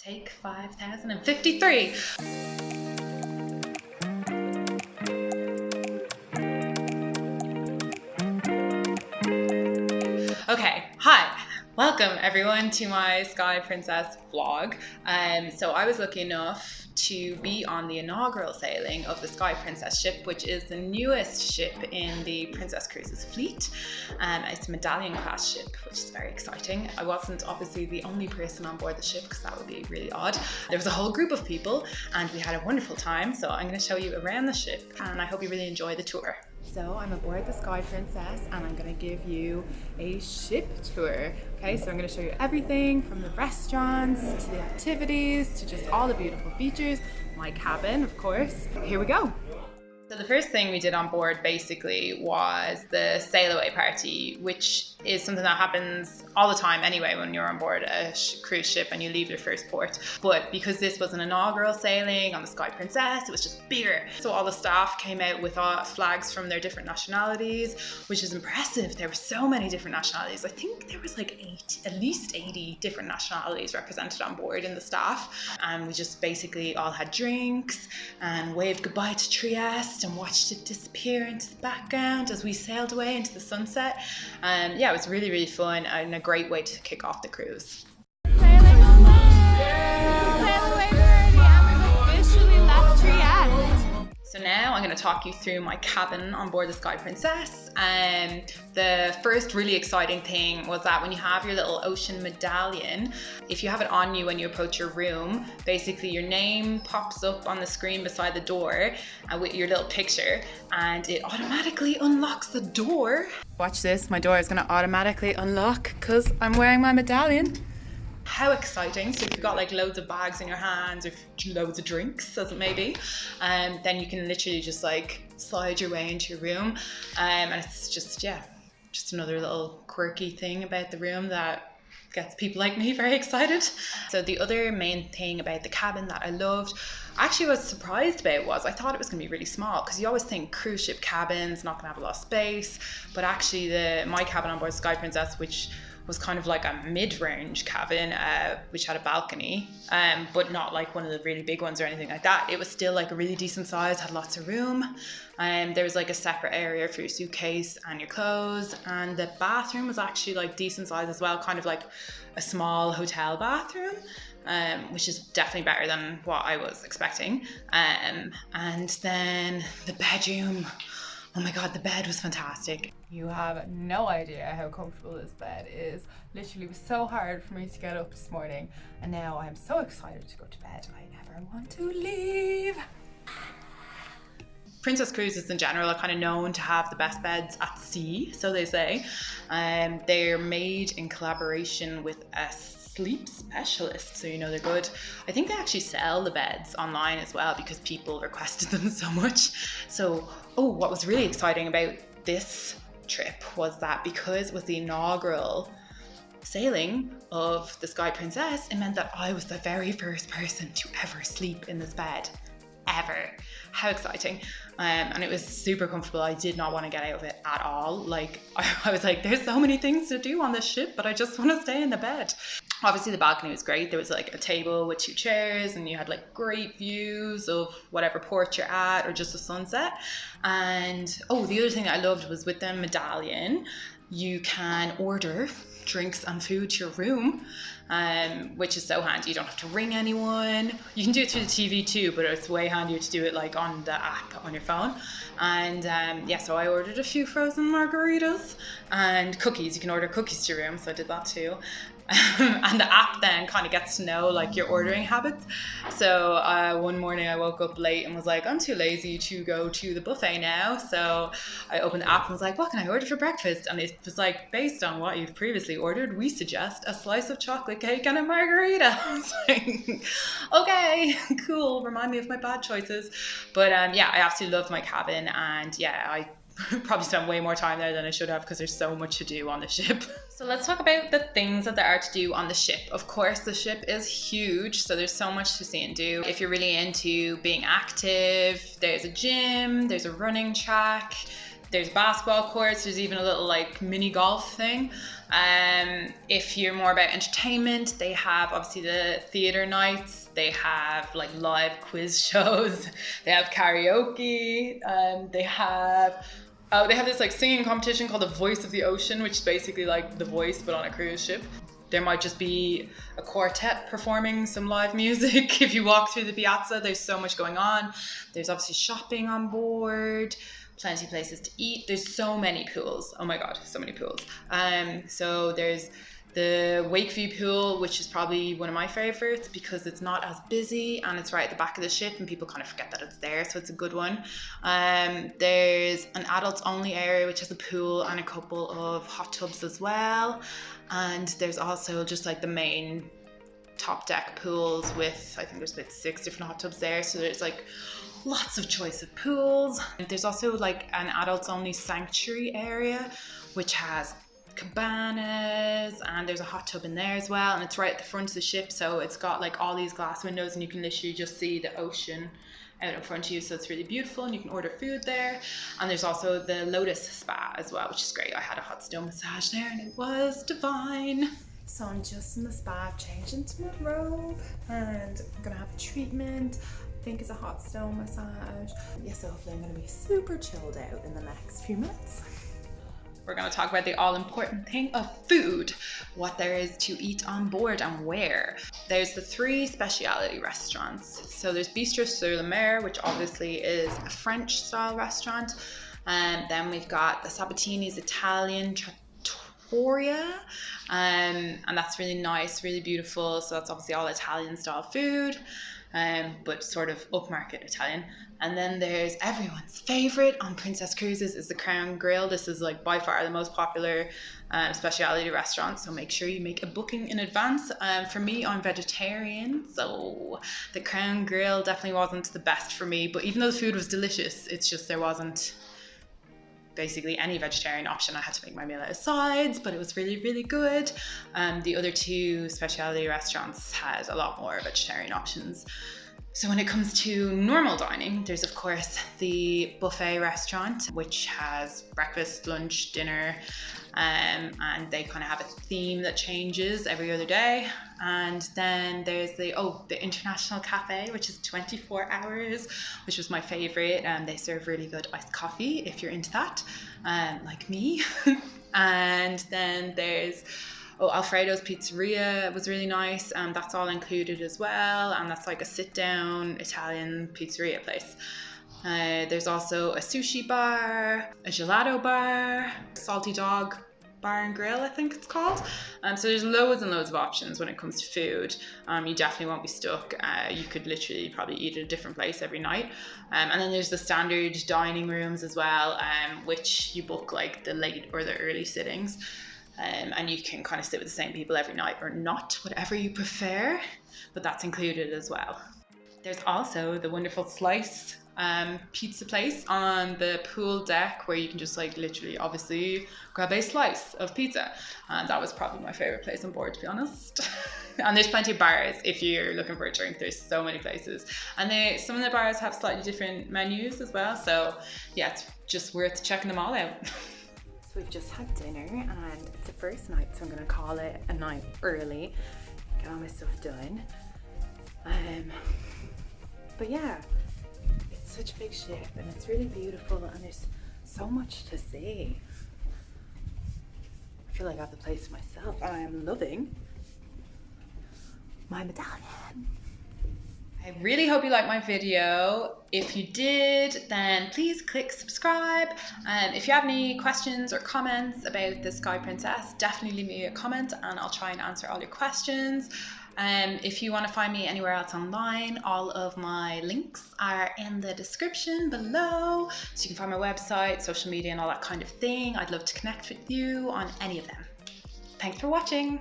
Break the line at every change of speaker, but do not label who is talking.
Take 5053. Okay, hi. Welcome everyone to my Sky Princess vlog. So I was lucky enough to be on the inaugural sailing of the Sky Princess ship, which is the newest ship in the Princess Cruises fleet. It's a medallion class ship, which is very exciting. I wasn't obviously the only person on board the ship because that would be really odd. There was a whole group of people and we had a wonderful time. So I'm going to show you around the ship and I hope you really enjoy the tour. So I'm aboard the Sky Princess and I'm going to give you a ship tour. Okay, so I'm going to show you everything from the restaurants to the activities to just all the beautiful features. My cabin, of course. Here we go. So the first thing we did on board basically was the sail away party, which is something that happens all the time anyway when you're on board a cruise ship and you leave your first port. But because this was an inaugural sailing on the Sky Princess, it was just bigger. So all the staff came out with flags from their different nationalities, which is impressive. There were so many different nationalities. I think there was like at least 80 different nationalities represented on board in the staff. And we just basically all had drinks and waved goodbye to Trieste and watched it disappear into the background as we sailed away into the sunset. Yeah, it was really, really fun and a great way to kick off the cruise.
Sailing away! Sail away party and we've officially left Trieste.
So now I'm going to talk you through my cabin on board the Sky Princess. The first really exciting thing was that when you have your little ocean medallion, if you have it on you when you approach your room, basically your name pops up on the screen beside the door with your little picture and it automatically unlocks the door. Watch this, my door is going to automatically unlock because I'm wearing my medallion. How exciting. So if you've got like loads of bags in your hands or loads of drinks as it may be, then you can literally just like slide your way into your room, and it's just another little quirky thing about the room that gets people like me very excited. So the other main thing about the cabin that I loved, actually was surprised about, was I thought it was going to be really small because you always think cruise ship cabins not going to have a lot of space, but actually my cabin on board Sky Princess, which was kind of like a mid-range cabin, which had a balcony, but not like one of the really big ones or anything like that. It was still like a really decent size, had lots of room. There was like a separate area for your suitcase and your clothes, and the bathroom was actually like decent size as well, kind of like a small hotel bathroom, which is definitely better than what I was expecting. And then the bedroom. Oh my God, the bed was fantastic.
You have no idea how comfortable this bed is. Literally, it was so hard for me to get up this morning, and now I'm so excited to go to bed. I never want to leave.
Princess Cruises in general are kind of known to have the best beds at sea, so they say. They're made in collaboration with a sleep specialist, so you know they're good. I think they actually sell the beds online as well because people requested them so much. So, what was really exciting about this trip was that because it was the inaugural sailing of the Sky Princess, it meant that I was the very first person to ever sleep in this bed. Ever. How exciting. And it was super comfortable. I did not want to get out of it at all. Like I was like, there's so many things to do on this ship, but I just want to stay in the bed. Obviously the balcony was great. There was like a table with 2 chairs and you had like great views of whatever port you're at or just the sunset. And the other thing that I loved was with the medallion, you can order drinks and food to your room, which is so handy. You don't have to ring anyone. You can do it through the TV too, but it's way handier to do it like on the app on your phone. And so I ordered a few frozen margaritas and cookies. You can order cookies to your room, so I did that too. And the app then kind of gets to know like your ordering habits. So one morning I woke up late and was like, I'm too lazy to go to the buffet now. So I opened the app and was like, what can I order for breakfast? And it was like, based on what you've previously ordered, we suggest a slice of chocolate cake and a margarita. I was like, okay, cool. Remind me of my bad choices. But I absolutely loved my cabin, and I probably spent way more time there than I should have because there's so much to do on the ship. So let's talk about the things that there are to do on the ship. Of course, the ship is huge, so there's so much to see and do. If you're really into being active, there's a gym, there's a running track, There's basketball courts, there's even a little like mini golf thing. If you're more about entertainment, they have obviously the theater nights, they have like live quiz shows, they have karaoke, they have this like singing competition called the Voice of the Ocean, which is basically like The Voice but on a cruise ship. There might just be a quartet performing some live music. If you walk through the piazza, there's so much going on. There's obviously shopping on board, plenty of places to eat. There's so many pools. Oh my God, so many pools. So there's the Wakeview pool, which is probably one of my favorites because it's not as busy and it's right at the back of the ship and people kind of forget that it's there, so it's a good one. There's an adults only area which has a pool and a couple of hot tubs as well. And there's also just like the main top deck pools with, I think there's about 6 different hot tubs there, so there's like lots of choice of pools. There's also like an adults only sanctuary area which has cabanas, and there's a hot tub in there as well, and it's right at the front of the ship, so it's got like all these glass windows and you can literally just see the ocean out in front of you, so it's really beautiful, and you can order food there. And there's also the Lotus Spa as well, which is great. I had a hot stone massage there and it was divine.
So I'm just in the spa, I've changed into my robe and I'm gonna have a treatment. I think it's a hot stone massage. Yeah, so hopefully I'm gonna be super chilled out in the next few minutes.
We're going to talk about the all-important thing of food, what there is to eat on board and where. There's the 3 specialty restaurants. So there's Bistro sur la Mer, which obviously is a French-style restaurant. And then we've got the Sabatini's Italian Trattoria, and that's really nice, really beautiful. So that's obviously all Italian-style food, but sort of upmarket Italian. And then there's everyone's favorite on Princess Cruises is the Crown Grill. This is like by far the most popular specialty restaurant, so make sure you make a booking in advance. For me, I'm vegetarian, so the Crown Grill definitely wasn't the best for me, but even though the food was delicious, it's just there wasn't basically any vegetarian option. I had to make my meal out of sides, but it was really, really good. The other 2 specialty restaurants has a lot more vegetarian options. So when it comes to normal dining, there's of course the buffet restaurant, which has breakfast, lunch, dinner, and they kind of have a theme that changes every other day. And then there's the International Cafe, which is 24 hours, which was my favorite. They serve really good iced coffee if you're into that, like me. And then there's Alfredo's Pizzeria was really nice. That's all included as well, and that's like a sit-down Italian pizzeria place. There's also a sushi bar, a gelato bar, Salty Dog Bar and Grill, I think it's called. So there's loads and loads of options when it comes to food. You definitely won't be stuck. You could literally probably eat at a different place every night. And then there's the standard dining rooms as well, which you book like the late or the early sittings. And you can kind of sit with the same people every night or not, whatever you prefer, but that's included as well. There's also the wonderful Slice pizza place on the pool deck where you can just like literally obviously grab a slice of pizza, and that was probably my favorite place on board, to be honest. And there's plenty of bars if you're looking for a drink. There's so many places, and some of the bars have slightly different menus as well, so yeah, it's just worth checking them all out.
We've just had dinner and it's the first night, so I'm gonna call it a night early, get all my stuff done. But yeah, it's such a big ship and it's really beautiful and there's so much to see. I feel like I have the place to myself and I am loving my medallion.
I really hope you liked my video. If you did, then please click subscribe. If you have any questions or comments about the Sky Princess, definitely leave me a comment and I'll try and answer all your questions. If you want to find me anywhere else online, all of my links are in the description below. So you can find my website, social media and all that kind of thing. I'd love to connect with you on any of them. Thanks for watching.